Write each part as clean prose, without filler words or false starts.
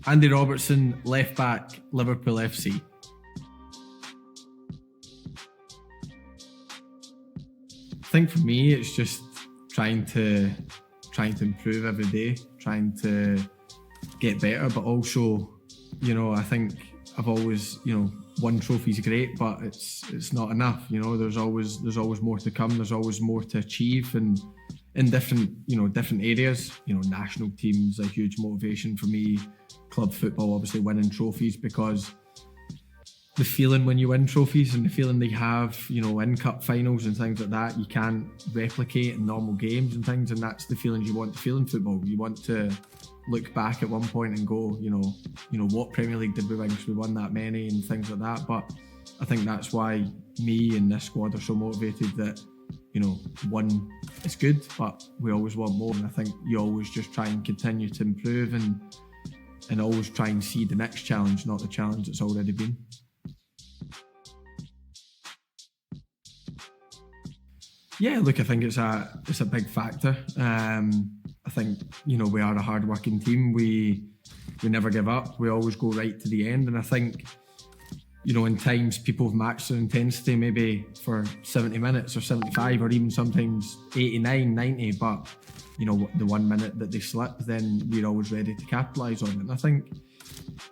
Andy Robertson, left back, Liverpool FC. I think for me, it's just trying to improve every day, trying to get better, but also, I think I've always, one trophy's great, but it's not enough. There's always more to come. There's always more to achieve, and in different areas. National teams a huge motivation for me. Club football, obviously winning trophies, because the feeling when you win trophies and the feeling they have, in cup finals and things like that, you can't replicate in normal games and things, and that's the feelings you want to feel in football. You want to look back at one point and go, what Premier League did we win? Because we won that many and things like that. But I think that's why me and this squad are so motivated that, one is good, but we always want more. And I think you always just try and continue to improve and always try and see the next challenge, not the challenge that's already been. Yeah, look, I think it's a big factor. I think, we are a hard-working team. We never give up. We always go right to the end. And I think, in times people have matched their intensity maybe for 70 minutes or 75 or even sometimes 89, 90. But, the 1 minute that they slip, then we're always ready to capitalise on it. And I think,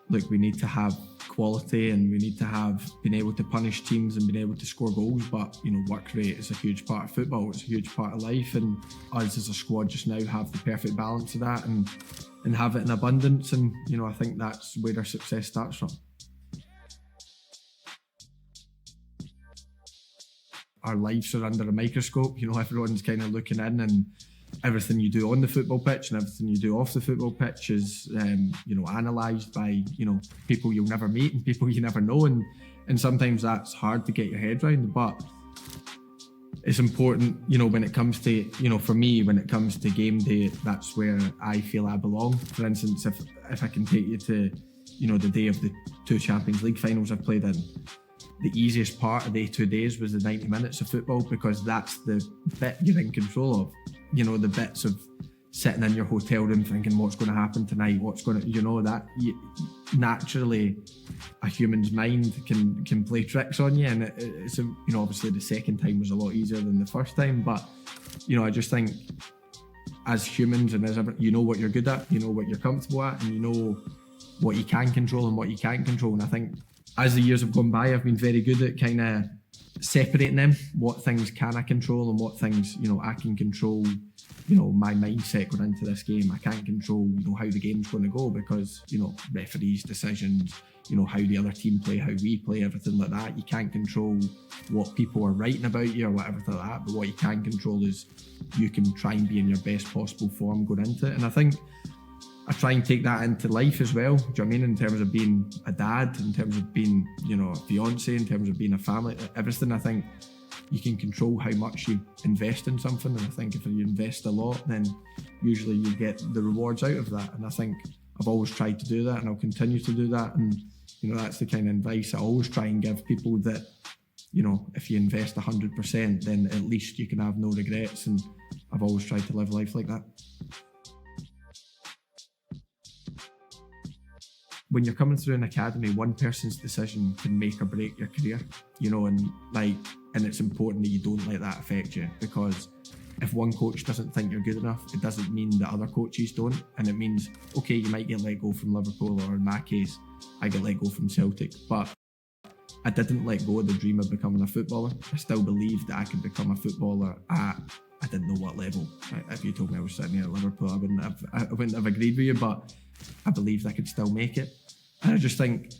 look, we need to have quality and we need to have been able to punish teams and been able to score goals, but work rate is a huge part of football. It's a huge part of life, and us as a squad just now have the perfect balance of that and have it in abundance, and I think that's where our success starts from. Our lives are under a microscope. Everyone's kind of looking in, and everything you do on the football pitch and everything you do off the football pitch is, analysed by, people you'll never meet and people you never know. And sometimes that's hard to get your head around. But it's important, when it comes to, for me, when it comes to game day, that's where I feel I belong. For instance, if I can take you to, the day of the 2 Champions League finals I've played in, the easiest part of the 2 days was the 90 minutes of football, because that's the bit you're in control of. The bits of sitting in your hotel room thinking what's going to happen tonight, naturally a human's mind can play tricks on you, and it's obviously the second time was a lot easier than the first time, but I just think as humans and as you know what you're good at, you know what you're comfortable at, and you know what you can control and what you can't control. And I think as the years have gone by, I've been very good at kind of separating them. What things can I control and what things, I can control, my mindset going into this game. I can't control, how the game's going to go because, referees' decisions, how the other team play, how we play, everything like that. You can't control what people are writing about you or whatever like that, but what you can control is you can try and be in your best possible form going into it. And I think I try and take that into life as well. Do you know what I mean? In terms of being a dad, in terms of being, a fiance, in terms of being a family, everything. I think you can control how much you invest in something. And I think if you invest a lot, then usually you get the rewards out of that. And I think I've always tried to do that, and I'll continue to do that. And, that's the kind of advice I always try and give people, that, if you invest 100%, then at least you can have no regrets. And I've always tried to live life like that. When you're coming through an academy, one person's decision can make or break your career, and it's important that you don't let that affect you, because if one coach doesn't think you're good enough, it doesn't mean that other coaches don't. And it means, okay, you might get let go from Liverpool, or in my case, I get let go from Celtic, but I didn't let go of the dream of becoming a footballer. I still believed that I could become a footballer at, I didn't know what level. If you told me I was sitting here at Liverpool, I wouldn't have agreed with you, but I believed I could still make it. And I just think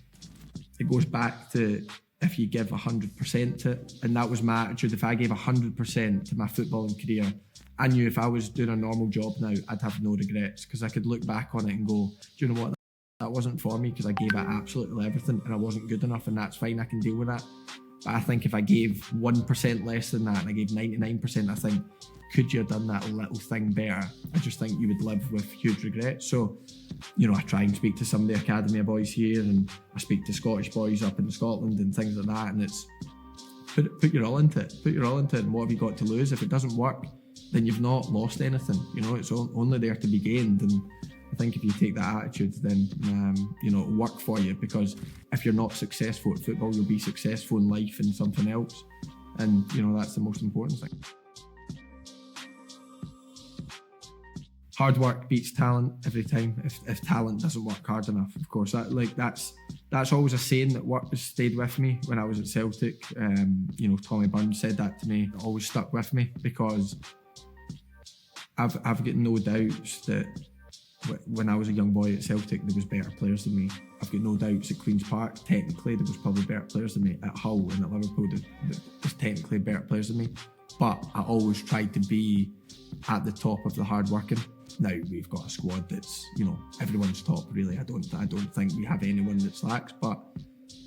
it goes back to, if you give 100% to it, and that was my attitude. If I gave 100% to my footballing career, I knew if I was doing a normal job now, I'd have no regrets, because I could look back on it and go, do you know what, that wasn't for me, because I gave it absolutely everything and I wasn't good enough, and that's fine, I can deal with that. But I think if I gave 1% less than that and I gave 99%, I think, could you have done that little thing better? I just think you would live with huge regrets. So, I try and speak to some of the academy boys here, and I speak to Scottish boys up in Scotland and things like that, and it's put your all into it. Put your all into it, and what have you got to lose? If it doesn't work, then you've not lost anything. It's only there to be gained. And I think if you take that attitude, then it'll work for you, because if you're not successful at football, you'll be successful in life and something else, and that's the most important thing. Hard work beats talent every time. If talent doesn't work hard enough, of course, that's always a saying that stayed with me when I was at Celtic. Tommy Burns said that to me. It always stuck with me, because I've got no doubts that when I was a young boy at Celtic, there was better players than me. I've got no doubts at Queen's Park, technically, there was probably better players than me. At Hull and at Liverpool, there was technically better players than me. But I always tried to be at the top of the hard working. Now we've got a squad that's, everyone's top, really. I don't think we have anyone that slacks, but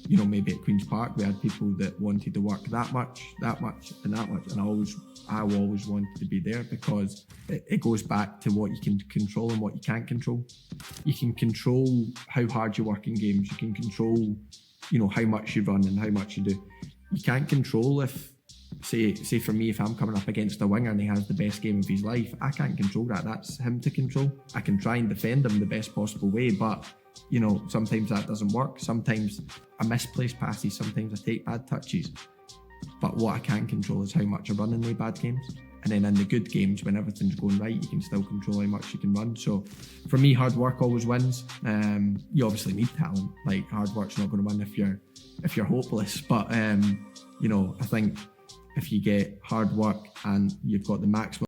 maybe at Queen's Park we had people that wanted to work that much, and I always wanted to be there, because it goes back to what you can control and what you can't control. You can control how hard you work in games. You can control, how much you run and how much you do. You can't control if, say for me, if I'm coming up against a winger and he has the best game of his life, I can't control that. That's him to control. I can try and defend him the best possible way, but sometimes that doesn't work. Sometimes I misplace passes, sometimes I take bad touches. But what I can control is how much I run in the bad games. And then in the good games, when everything's going right, you can still control how much you can run. So for me, hard work always wins. You obviously need talent. Like, hard work's not going to win if you're hopeless. But I think if you get hard work and you've got the maximum